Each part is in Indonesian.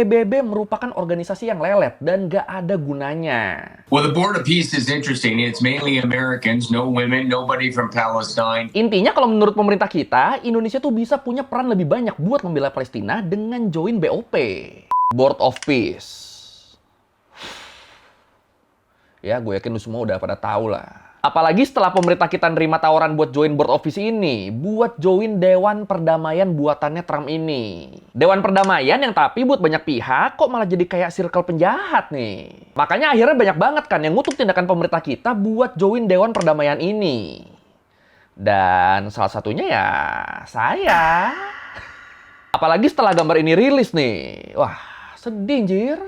PBB merupakan organisasi yang lelet dan gak ada gunanya. Well, the Board of Peace is interesting. It's mainly Americans, no women, nobody from Palestine. Intinya kalau menurut pemerintah kita, Indonesia tuh bisa punya peran lebih banyak buat membela Palestina dengan join BOP. Board of Peace. Ya, gue yakin lu semua udah pada tahu lah. Apalagi setelah pemerintah kita nerima tawaran buat join Board of Peace ini, buat join Dewan Perdamaian buatannya Trump ini. Dewan Perdamaian yang tapi buat banyak pihak kok malah jadi kayak circle penjahat nih. Makanya akhirnya banyak banget kan yang ngutuk tindakan pemerintah kita buat join Dewan Perdamaian ini. Dan salah satunya ya saya. Apalagi setelah gambar ini rilis nih. Wah, sedih anjir.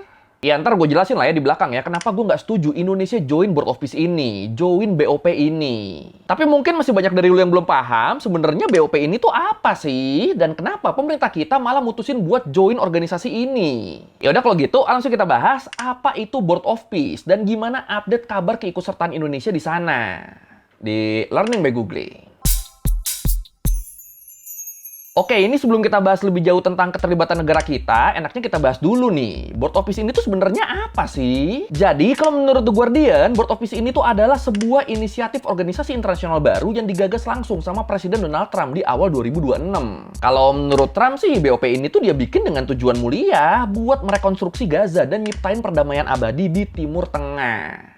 Ya ntar gue jelasin lah ya di belakang ya kenapa gue nggak setuju Indonesia join Board of Peace ini, join BOP ini. Tapi mungkin masih banyak dari lu yang belum paham sebenarnya BOP ini tuh apa sih dan kenapa pemerintah kita malah mutusin buat join organisasi ini. Ya udah kalau gitu langsung kita bahas apa itu Board of Peace dan gimana update kabar keikutsertaan Indonesia di sana di Learning by Googling. Oke, ini sebelum kita bahas lebih jauh tentang keterlibatan negara kita, enaknya kita bahas dulu nih. Board of Peace ini tuh sebenarnya apa sih? Jadi, kalau menurut The Guardian, Board of Peace ini tuh adalah sebuah inisiatif organisasi internasional baru yang digagas langsung sama Presiden Donald Trump di awal 2026. Kalau menurut Trump sih, BOP ini tuh dia bikin dengan tujuan mulia buat merekonstruksi Gaza dan nyiptain perdamaian abadi di Timur Tengah.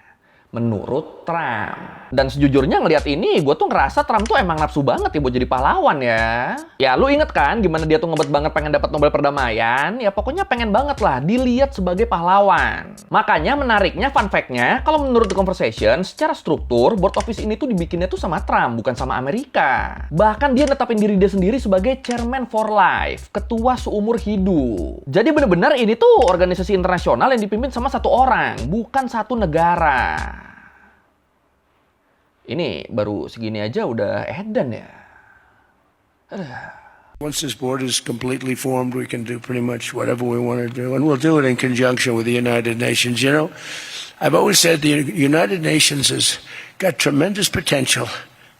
Menurut Trump. Dan sejujurnya ngelihat ini, gue tuh ngerasa Trump tuh emang nafsu banget ya buat jadi pahlawan ya. Ya lu inget kan gimana dia tuh ngebet banget pengen dapat Nobel Perdamaian? Ya pokoknya pengen banget lah dilihat sebagai pahlawan. Makanya menariknya fun fact-nya, kalau menurut The Conversation, secara struktur, Board of Peace ini tuh dibikinnya tuh sama Trump, bukan sama Amerika. Bahkan dia netapin diri dia sendiri sebagai Chairman for Life, ketua seumur hidup. Jadi bener-bener ini tuh organisasi internasional yang dipimpin sama satu orang, bukan satu negara. Ini baru segini aja udah edan ya. Once this board is completely formed, we can do pretty much whatever we want to do, and we'll do it in conjunction with the United Nations. You know, I've always said the United Nations has got tremendous potential,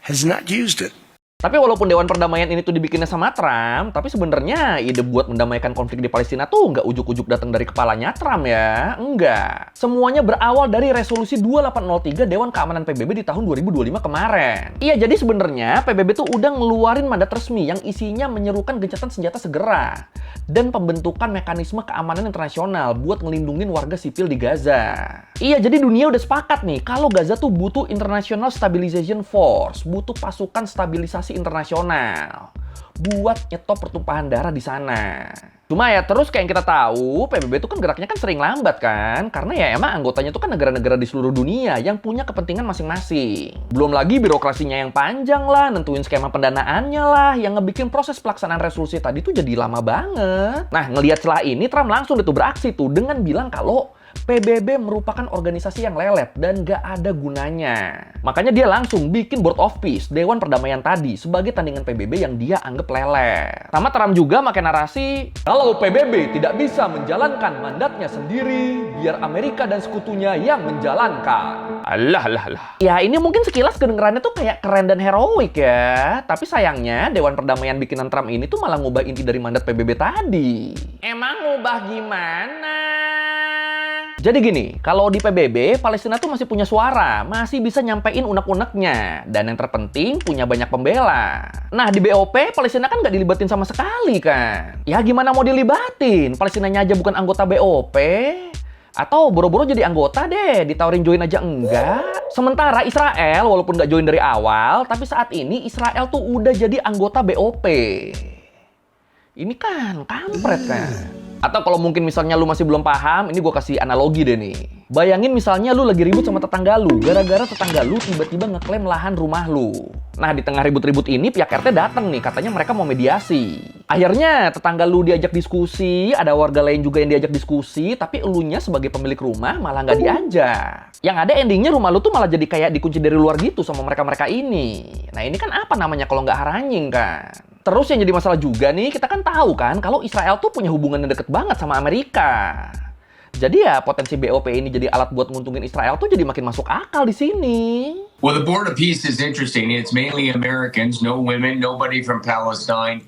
has not used it. Tapi walaupun Dewan Perdamaian ini tuh dibikinnya sama Trump, tapi sebenarnya ide buat mendamaikan konflik di Palestina tuh nggak ujuk-ujuk datang dari kepalanya Trump ya. Enggak. Semuanya berawal dari resolusi 2803 Dewan Keamanan PBB di tahun 2025 kemarin. Iya, jadi sebenarnya PBB tuh udah ngeluarin mandat resmi yang isinya menyerukan gencatan senjata segera dan pembentukan mekanisme keamanan internasional buat ngelindungin warga sipil di Gaza. Iya, jadi dunia udah sepakat nih kalau Gaza tuh butuh International Stabilization Force, butuh pasukan stabilisasi internasional buat nyetop pertumpahan darah di sana. Cuma ya terus kayak yang kita tahu, PBB itu kan geraknya kan sering lambat kan, karena ya emang anggotanya itu kan negara-negara di seluruh dunia yang punya kepentingan masing-masing. Belum lagi birokrasinya yang panjang lah, nentuin skema pendanaannya lah, yang ngebikin proses pelaksanaan resolusi tadi tuh jadi lama banget. Nah, ngelihat celah ini, Trump langsung itu beraksi tuh dengan bilang kalau PBB merupakan organisasi yang lelet dan gak ada gunanya. Makanya dia langsung bikin Board of Peace, Dewan Perdamaian tadi, sebagai tandingan PBB yang dia anggap lelet. Sama Trump juga makin narasi, kalau PBB tidak bisa menjalankan mandatnya sendiri, biar Amerika dan sekutunya yang menjalankan. Alah. Ya ini mungkin sekilas kedengerannya tuh kayak keren dan heroik ya. Tapi sayangnya Dewan Perdamaian bikinan Trump ini tuh malah ngubah inti dari mandat PBB tadi. Emang ngubah gimana? Jadi gini, kalau di PBB, Palestina tuh masih punya suara, masih bisa nyampein unek-uneknya. Dan yang terpenting, punya banyak pembela. Nah, di BOP, Palestina kan nggak dilibatin sama sekali kan. Ya gimana mau dilibatin? Palestinanya aja bukan anggota BOP. Atau boro-boro jadi anggota deh, ditawarin join aja enggak. Sementara Israel, walaupun nggak join dari awal, tapi saat ini Israel tuh udah jadi anggota BOP. Ini kan kampret kan. Atau kalau mungkin misalnya lu masih belum paham, ini gue kasih analogi deh nih. Bayangin misalnya lu lagi ribut sama tetangga lu, gara-gara tetangga lu tiba-tiba ngeklaim lahan rumah lu. Nah, di tengah ribut-ribut ini pihak RT datang nih, katanya mereka mau mediasi. Akhirnya tetangga lu diajak diskusi, ada warga lain juga yang diajak diskusi, tapi elunya sebagai pemilik rumah malah nggak diajak. Yang ada endingnya rumah lu tuh malah jadi kayak dikunci dari luar gitu sama mereka-mereka ini. Nah, ini kan apa namanya kalau nggak haranying kan? Terus yang jadi masalah juga nih, kita kan tahu kan kalau Israel tuh punya hubungan yang deket banget sama Amerika. Jadi ya potensi BOP ini jadi alat buat nguntungin Israel tuh jadi makin masuk akal di sini. Well, the Board of Peace is interesting. It's mainly Americans, no women, nobody from Palestine.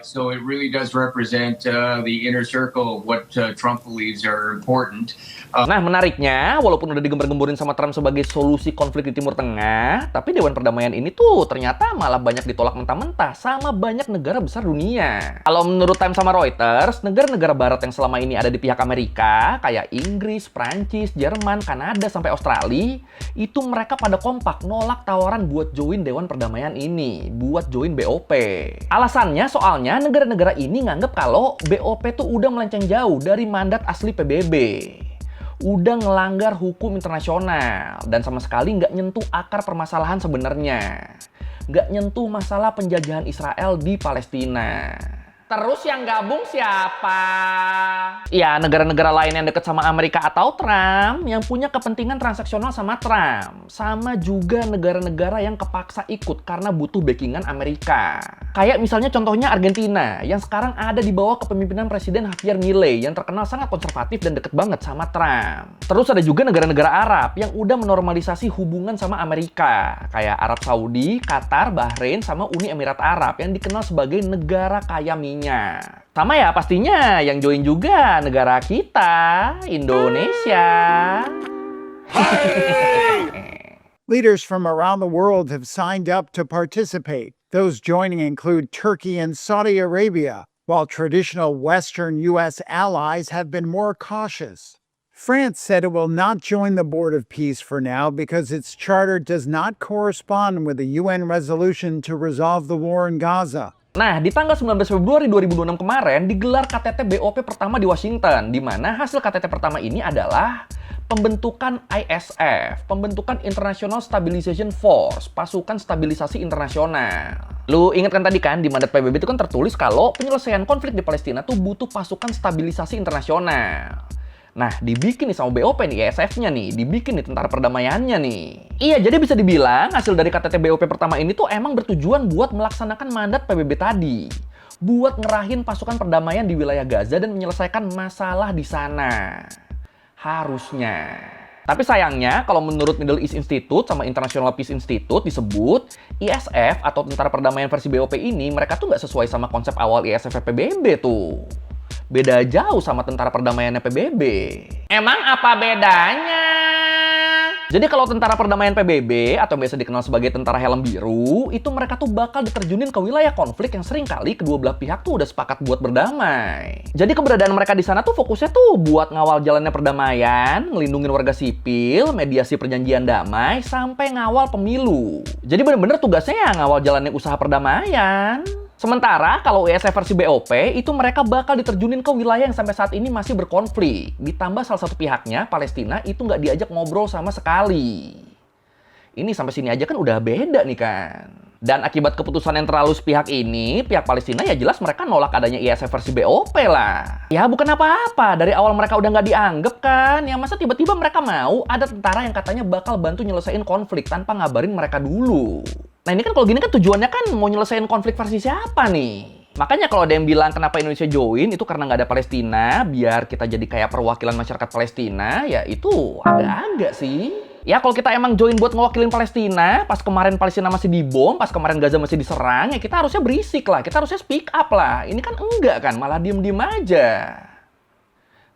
So it really does represent the inner circle of what Trump believes are important. Nah, menariknya, walaupun udah digembar-gemborin sama Trump sebagai solusi konflik di Timur Tengah, tapi Dewan Perdamaian ini tuh ternyata malah banyak ditolak mentah-mentah sama banyak negara besar dunia. Kalau menurut Time sama Reuters, negara-negara barat yang selama ini ada di pihak Amerika, kayak Inggris, Prancis, Jerman, Kanada, sampai Australia, itu mereka pada kompak nolak tawaran buat join Dewan Perdamaian ini, buat join BOP. Alasannya soalnya negara-negara ini nganggep kalau BOP tuh udah melenceng jauh dari mandat asli PBB. Udah ngelanggar hukum internasional dan sama sekali nggak nyentuh akar permasalahan sebenarnya. Nggak nyentuh masalah penjajahan Israel di Palestina. Terus yang gabung siapa? Ya, negara-negara lain yang deket sama Amerika atau Trump yang punya kepentingan transaksional sama Trump. Sama juga negara-negara yang kepaksa ikut karena butuh backingan Amerika. Kayak misalnya contohnya Argentina yang sekarang ada di bawah kepemimpinan Presiden Javier Milei yang terkenal sangat konservatif dan deket banget sama Trump. Terus ada juga negara-negara Arab yang udah menormalisasi hubungan sama Amerika. Kayak Arab Saudi, Qatar, Bahrain, sama Uni Emirat Arab yang dikenal sebagai negara kaya minyak. Sama ya pastinya yang join juga negara kita, Indonesia. Leaders from around the world have signed up to participate. Those joining include Turkey and Saudi Arabia, while traditional Western U.S. allies have been more cautious. France said it will not join the Board of Peace for now because its charter does not correspond with the UN resolution to resolve the war in Gaza. Nah, di tanggal 19 Februari 2026 kemarin digelar KTT BOP pertama di Washington, di mana hasil KTT pertama ini adalah pembentukan ISF, pembentukan International Stabilization Force, pasukan stabilisasi internasional. Lu ingat kan tadi kan, di mandat PBB itu kan tertulis kalau penyelesaian konflik di Palestina tuh butuh pasukan stabilisasi internasional. Nah, dibikin nih sama BOP nih, ISF-nya nih, dibikin nih tentara perdamaiannya nih. Iya, jadi bisa dibilang hasil dari KTT BOP pertama ini tuh emang bertujuan buat melaksanakan mandat PBB tadi. Buat ngerahin pasukan perdamaian di wilayah Gaza dan menyelesaikan masalah di sana. Harusnya. Tapi sayangnya, kalau menurut Middle East Institute sama International Peace Institute disebut, ISF atau tentara perdamaian versi BOP ini, mereka tuh nggak sesuai sama konsep awal ISF PBB tuh. Beda jauh sama tentara perdamaiannya PBB. Emang apa bedanya? Jadi kalau tentara perdamaian PBB atau biasa dikenal sebagai tentara helm biru, itu mereka tuh bakal diterjunin ke wilayah konflik yang sering kali kedua belah pihak tuh udah sepakat buat berdamai. Jadi keberadaan mereka di sana tuh fokusnya tuh buat ngawal jalannya perdamaian, ngelindungin warga sipil, mediasi perjanjian damai, sampai ngawal pemilu. Jadi bener-bener tugasnya ya ngawal jalannya usaha perdamaian. Sementara kalau ISF versi BOP itu mereka bakal diterjunin ke wilayah yang sampai saat ini masih berkonflik. Ditambah salah satu pihaknya, Palestina, itu nggak diajak ngobrol sama sekali. Ini sampai sini aja kan udah beda nih kan. Dan akibat keputusan yang terlalu sepihak ini, pihak Palestina ya jelas mereka nolak adanya ISF versi BOP lah. Ya bukan apa-apa, dari awal mereka udah nggak dianggap kan. Yang masa tiba-tiba mereka mau ada tentara yang katanya bakal bantu nyelesain konflik tanpa ngabarin mereka dulu. Nah ini kan kalau gini kan tujuannya kan mau nyelesain konflik versi siapa nih? Makanya kalau ada yang bilang kenapa Indonesia join itu karena nggak ada Palestina, biar kita jadi kayak perwakilan masyarakat Palestina, ya itu agak-agak sih. Ya kalau kita emang join buat ngewakilin Palestina, pas kemarin Palestina masih dibom, pas kemarin Gaza masih diserang, ya kita harusnya berisik lah, kita harusnya speak up lah. Ini kan enggak kan, malah diem-diem aja.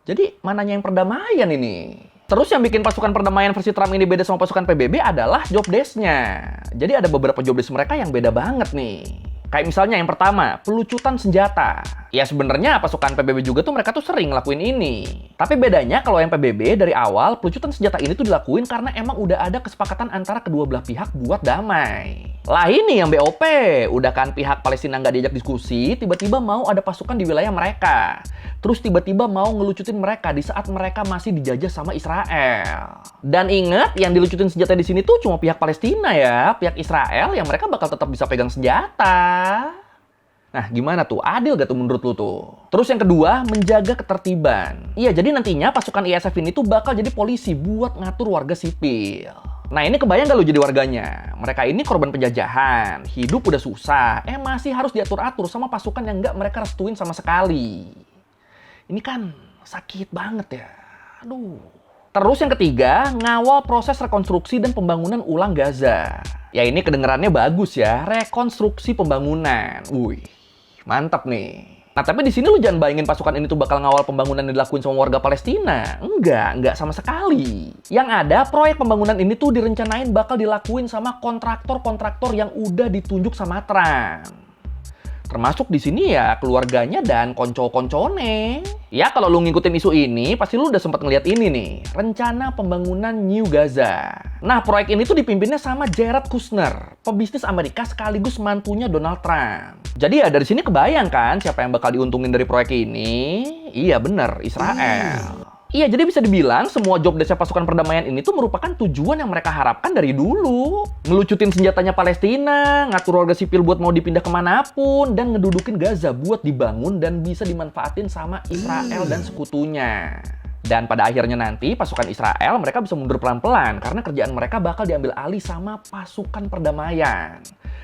Jadi mananya yang perdamaian ini? Terus yang bikin pasukan perdamaian versi Trump ini beda sama pasukan PBB adalah job desk-nya. Jadi ada beberapa job desk mereka yang beda banget nih. Kayak misalnya yang pertama, pelucutan senjata. Ya sebenarnya pasukan PBB juga tuh mereka tuh sering ngelakuin ini. Tapi bedanya kalau yang PBB dari awal, pelucutan senjata ini tuh dilakuin karena emang udah ada kesepakatan antara kedua belah pihak buat damai. Lah ini yang BOP, udah kan pihak Palestina nggak diajak diskusi, tiba-tiba mau ada pasukan di wilayah mereka. Terus tiba-tiba mau ngelucutin mereka di saat mereka masih dijajah sama Israel. Dan ingat, yang dilucutin senjata di sini tuh cuma pihak Palestina ya, pihak Israel yang mereka bakal tetap bisa pegang senjata. Nah, gimana tuh? Adil gak tuh menurut lu tuh? Terus yang kedua, menjaga ketertiban. Iya, jadi nantinya pasukan ISF ini tuh bakal jadi polisi buat ngatur warga sipil. Nah, ini kebayang gak lu jadi warganya? Mereka ini korban penjajahan, hidup udah susah, masih harus diatur-atur sama pasukan yang gak mereka restuin sama sekali. Ini kan sakit banget ya. Aduh. Terus yang ketiga, ngawal proses rekonstruksi dan pembangunan ulang Gaza. Ya ini kedengerannya bagus ya, rekonstruksi pembangunan. Wih, Mantap nih. Nah, tapi di sini lu jangan bayangin pasukan ini tuh bakal ngawal pembangunan yang dilakuin sama warga Palestina. Enggak sama sekali. Yang ada, proyek pembangunan ini tuh direncanain bakal dilakuin sama kontraktor-kontraktor yang udah ditunjuk sama Trump. Termasuk di sini ya keluarganya dan konco-koncone. Ya kalau lu ngikutin isu ini, pasti lu udah sempat ngeliat ini nih. Rencana pembangunan New Gaza. Nah, proyek ini tuh dipimpinnya sama Jared Kushner, pebisnis Amerika sekaligus mantunya Donald Trump. Jadi ya dari sini kebayang kan siapa yang bakal diuntungin dari proyek ini? Iya bener, Israel. Iya, jadi bisa dibilang semua job desk pasukan perdamaian ini tuh merupakan tujuan yang mereka harapkan dari dulu. Ngelucutin senjatanya Palestina, ngatur warga sipil buat mau dipindah kemanapun, dan ngedudukin Gaza buat dibangun dan bisa dimanfaatin sama Israel dan sekutunya. Dan pada akhirnya nanti pasukan Israel mereka bisa mundur pelan-pelan karena kerjaan mereka bakal diambil alih sama pasukan perdamaian.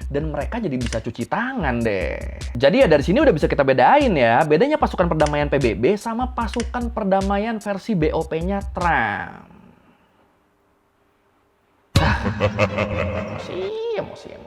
Dan mereka jadi bisa cuci tangan deh. Jadi ya dari sini udah bisa kita bedain ya, bedanya pasukan perdamaian PBB sama pasukan perdamaian versi BOP-nya Trump. Emosi.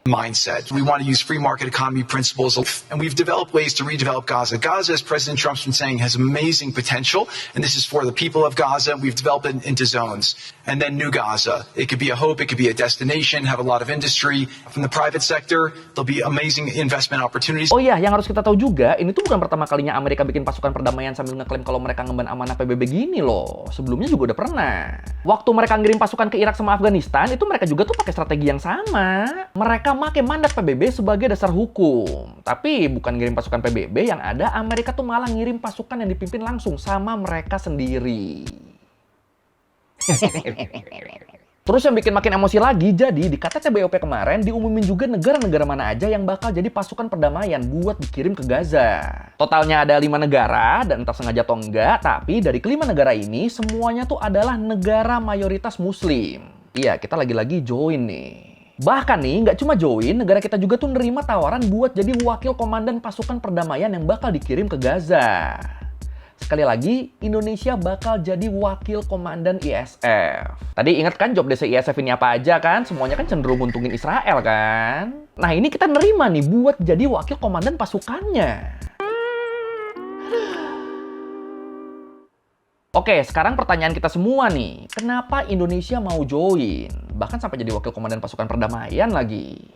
Mindset. We want to use free market economy principles, and we've developed ways to redevelop Gaza. Gaza, as President Trump's been saying, has amazing potential, and this is for the people of Gaza. We've developed it into zones. And then New Gaza. It could be a hope, it could be a destination, have a lot of industry. From the private sector, there'll be amazing investment opportunities. Oh iya, yang harus kita tahu juga, ini tuh bukan pertama kalinya Amerika bikin pasukan perdamaian sambil ngeklaim kalau mereka ngemban amanah PBB gini loh. Sebelumnya juga udah pernah. Waktu mereka ngirim pasukan ke Irak sama Afghanistan, itu mereka juga tuh pakai strategi yang sama. Mereka pakai mandat PBB sebagai dasar hukum. Tapi bukan ngirim pasukan PBB, yang ada Amerika tuh malah ngirim pasukan yang dipimpin langsung sama mereka sendiri. Terus yang bikin makin emosi lagi, jadi di KTT BOP kemarin diumumin juga negara-negara mana aja yang bakal jadi pasukan perdamaian buat dikirim ke Gaza. Totalnya ada 5 negara, dan entah sengaja atau enggak, tapi dari kelima negara ini semuanya tuh adalah negara mayoritas muslim. Iya, kita lagi-lagi join nih. Bahkan nih, nggak cuma join, negara kita juga tuh nerima tawaran buat jadi wakil komandan pasukan perdamaian yang bakal dikirim ke Gaza. Sekali lagi, Indonesia bakal jadi wakil komandan ISF. Tadi ingat kan job desk ISF ini apa aja kan? Semuanya kan cenderung nguntungin Israel kan? Nah ini kita nerima nih buat jadi wakil komandan pasukannya. Oke, sekarang pertanyaan kita semua nih. Kenapa Indonesia mau join? Bahkan sampai jadi wakil komandan pasukan perdamaian lagi.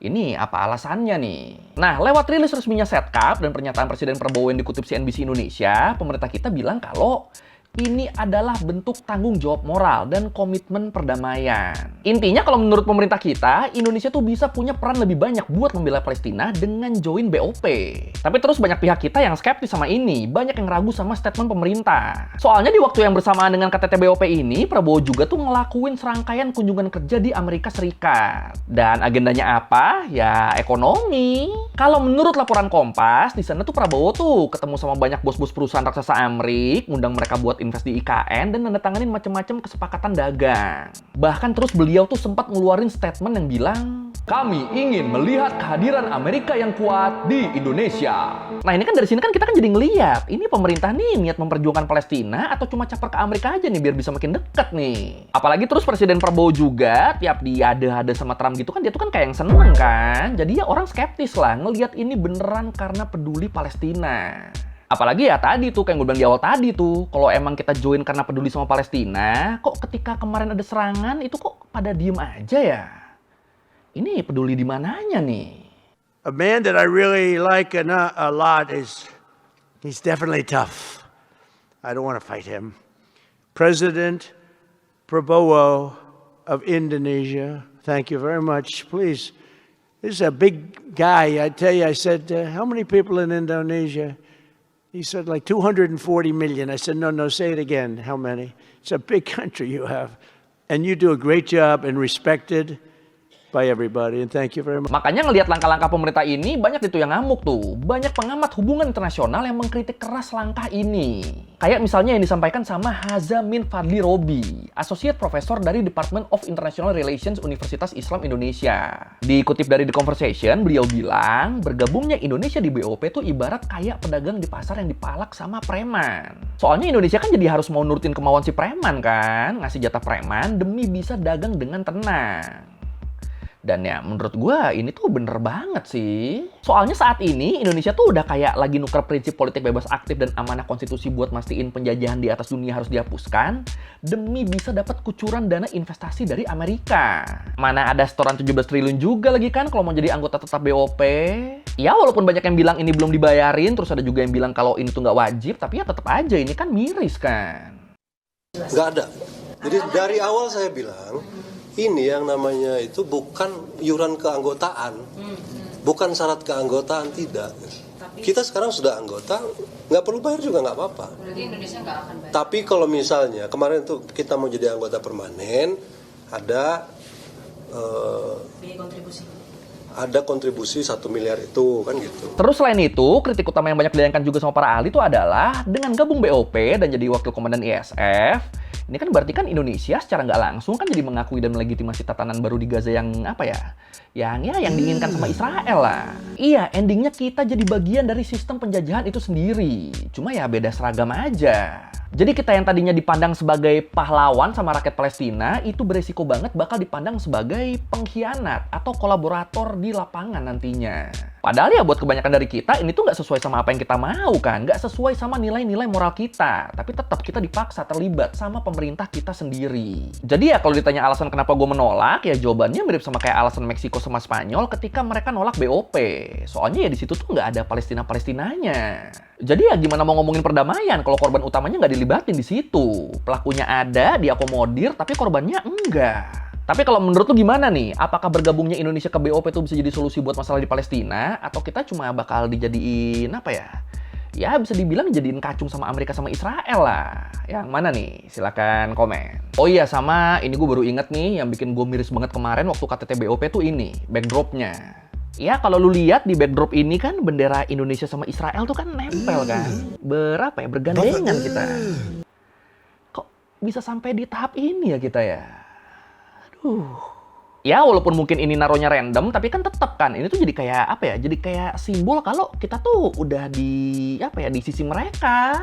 Ini apa alasannya nih? Nah, lewat rilis resminya Setcap dan pernyataan Presiden Prabowo yang dikutip CNBC Indonesia, pemerintah kita bilang kalau ini adalah bentuk tanggung jawab moral dan komitmen perdamaian. Intinya kalau menurut pemerintah kita, Indonesia tuh bisa punya peran lebih banyak buat membela Palestina dengan join BOP. Tapi terus banyak pihak kita yang skeptis sama ini, banyak yang ragu sama statement pemerintah. Soalnya di waktu yang bersamaan dengan KTT BOP ini, Prabowo juga tuh ngelakuin serangkaian kunjungan kerja di Amerika Serikat. Dan agendanya apa? Ya ekonomi. Kalau menurut laporan Kompas, di sana tuh Prabowo tuh ketemu sama banyak bos-bos perusahaan raksasa Amrik, ngundang mereka buat invest di IKN dan nandatanganin macam-macam kesepakatan dagang. Bahkan terus beliau tuh sempat ngeluarin statement yang bilang, kami ingin melihat kehadiran Amerika yang kuat di Indonesia. Nah ini kan dari sini kan kita kan jadi ngeliat, ini pemerintah nih niat memperjuangkan Palestina atau cuma caper ke Amerika aja nih biar bisa makin dekat nih. Apalagi terus Presiden Prabowo juga tiap diade-ade sama Trump gitu kan dia tuh kan kayak yang seneng kan. Jadi ya orang skeptis lah ngelihat ini beneran karena peduli Palestina. Apalagi ya tadi tuh, kayak gue bilang di awal tadi tuh, kalau emang kita join karena peduli sama Palestina, kok ketika kemarin ada serangan, itu kok pada diem aja ya? Ini peduli di mananya nih? A man that I really like a lot he's definitely tough. I don't want to fight him. President Prabowo of Indonesia, thank you very much. Please, this is a big guy. I tell you, I said, how many people in Indonesia? He said like 240 million. I said, no, say it again. How many? It's a big country you have. And you do a great job and respected by everybody. And thank you very much. Makanya ngelihat langkah-langkah pemerintah ini, banyak itu yang ngamuk tuh. Banyak pengamat hubungan internasional yang mengkritik keras langkah ini. Kayak misalnya yang disampaikan sama Hazamin Fadli Robi, Associate Professor dari Department of International Relations Universitas Islam Indonesia. Dikutip dari The Conversation, beliau bilang, bergabungnya Indonesia di BOP tuh ibarat kayak pedagang di pasar yang dipalak sama preman. Soalnya Indonesia kan jadi harus mau nurutin kemauan si preman kan, ngasih jatah preman demi bisa dagang dengan tenang. Dan ya menurut gua ini tuh bener banget sih. Soalnya saat ini Indonesia tuh udah kayak lagi nuker prinsip politik bebas aktif dan amanah konstitusi buat mastiin penjajahan di atas dunia harus dihapuskan demi bisa dapat kucuran dana investasi dari Amerika. Mana ada setoran 17 triliun juga lagi kan kalau mau jadi anggota tetap BOP. Ya walaupun banyak yang bilang ini belum dibayarin, terus ada juga yang bilang kalau ini tuh nggak wajib, tapi ya tetap aja ini kan miris kan. Nggak ada. Jadi dari awal saya bilang, ini yang namanya itu bukan iuran keanggotaan, bukan syarat keanggotaan, tidak. Kita sekarang sudah anggota, nggak perlu bayar juga nggak apa-apa. Berarti Indonesia nggak akan bayar. Tapi kalau misalnya kemarin tuh kita mau jadi anggota permanen, ada kontribusi 1 miliar itu kan gitu. Terus selain itu, kritik utama yang banyak dilayangkan juga sama para ahli itu adalah dengan gabung BOP dan jadi wakil komandan ISF, ini kan berarti kan Indonesia secara nggak langsung kan jadi mengakui dan melegitimasi tatanan baru di Gaza yang apa ya? Yang diinginkan sama Israel lah. Iya, endingnya kita jadi bagian dari sistem penjajahan itu sendiri. Cuma ya beda seragam aja. Jadi kita yang tadinya dipandang sebagai pahlawan sama rakyat Palestina itu beresiko banget bakal dipandang sebagai pengkhianat atau kolaborator di lapangan nantinya. Padahal ya buat kebanyakan dari kita ini tuh nggak sesuai sama apa yang kita mau kan, nggak sesuai sama nilai-nilai moral kita. Tapi tetap kita dipaksa terlibat sama pemerintah kita sendiri. Jadi ya kalau ditanya alasan kenapa gue menolak, ya jawabannya mirip sama kayak alasan Meksiko sama Spanyol ketika mereka nolak BOP. Soalnya ya di situ tuh nggak ada Palestina-Palestinanya. Jadi ya gimana mau ngomongin perdamaian kalau korban utamanya nggak dilibatin di situ. Pelakunya ada, diakomodir, tapi korbannya enggak. Tapi kalau menurut lu gimana nih? Apakah bergabungnya Indonesia ke BOP itu bisa jadi solusi buat masalah di Palestina? Atau kita cuma bakal dijadiin apa ya? Ya bisa dibilang jadiin kacung sama Amerika sama Israel lah. Yang mana nih? Silakan komen. Oh iya sama, ini gue baru inget nih yang bikin gue miris banget kemarin waktu KTT BOP tuh ini, backdropnya. Ya kalau lu lihat di backdrop ini kan bendera Indonesia sama Israel tuh kan nempel kan. Bergandengan kita. Kok bisa sampai di tahap ini ya kita ya? Ya walaupun mungkin ini naruhnya random, tapi kan tetap kan ini tuh jadi kayak apa ya? Jadi kayak simbol kalau kita tuh udah di apa ya, di sisi mereka.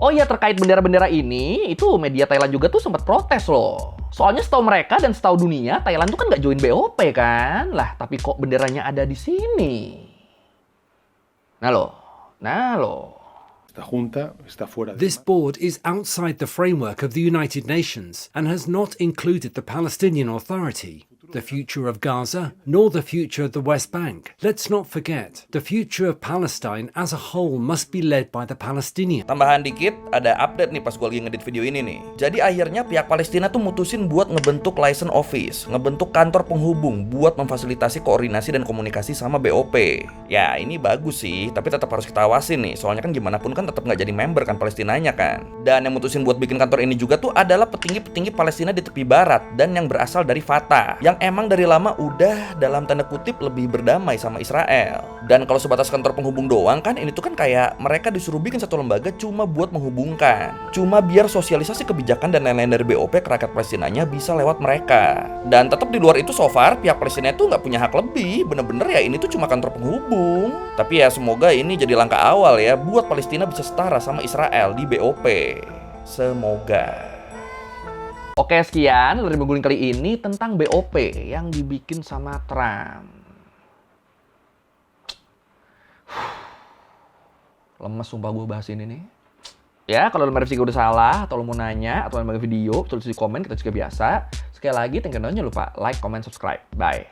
Oh iya, terkait bendera-bendera ini, itu media Thailand juga tuh sempat protes loh. Soalnya setahu mereka dan setahu dunia, Thailand tuh kan nggak join BOP kan? Lah, tapi kok benderanya ada di sini? Nah loh. This board is outside the framework of the United Nations and has not included the Palestinian Authority, the future of Gaza, nor the future of the West Bank. Let's not forget, the future of Palestine as a whole must be led by the Palestinians. Tambahan dikit, ada update nih pas gue lagi ngedit video ini nih. Jadi akhirnya pihak Palestina tuh mutusin buat ngebentuk license office, ngebentuk kantor penghubung buat memfasilitasi koordinasi dan komunikasi sama BOP. Ya ini bagus sih, tapi tetap harus kita awasin nih. Soalnya kan gimana pun kan tetap nggak jadi member kan Palestinanya kan. Dan yang mutusin buat bikin kantor ini juga tuh adalah petinggi-petinggi Palestina di tepi barat dan yang berasal dari Fatah, yang emang dari lama udah dalam tanda kutip lebih berdamai sama Israel. Dan kalau sebatas kantor penghubung doang kan ini tuh kan kayak mereka disuruh bikin satu lembaga cuma buat menghubungkan, cuma biar sosialisasi kebijakan dan lain-lain dari BOP ke rakyat Palestinanya bisa lewat mereka. Dan tetap di luar itu so far pihak Palestina tuh nggak punya hak lebih, bener-bener ya ini tuh cuma kantor penghubung. Tapi ya semoga ini jadi langkah awal ya buat Palestina bisa setara sama Israel di BOP. Semoga. Oke, sekian dari minggu kali ini tentang BOP yang dibikin sama Trump. Lemes sumpah gue bahas ini nih. Ya, kalau lo merevisi gue udah salah, atau lo mau nanya, atau mau video, tulis di komen, kita juga biasa. Sekali lagi, thank you, jangan lupa like, comment, subscribe. Bye.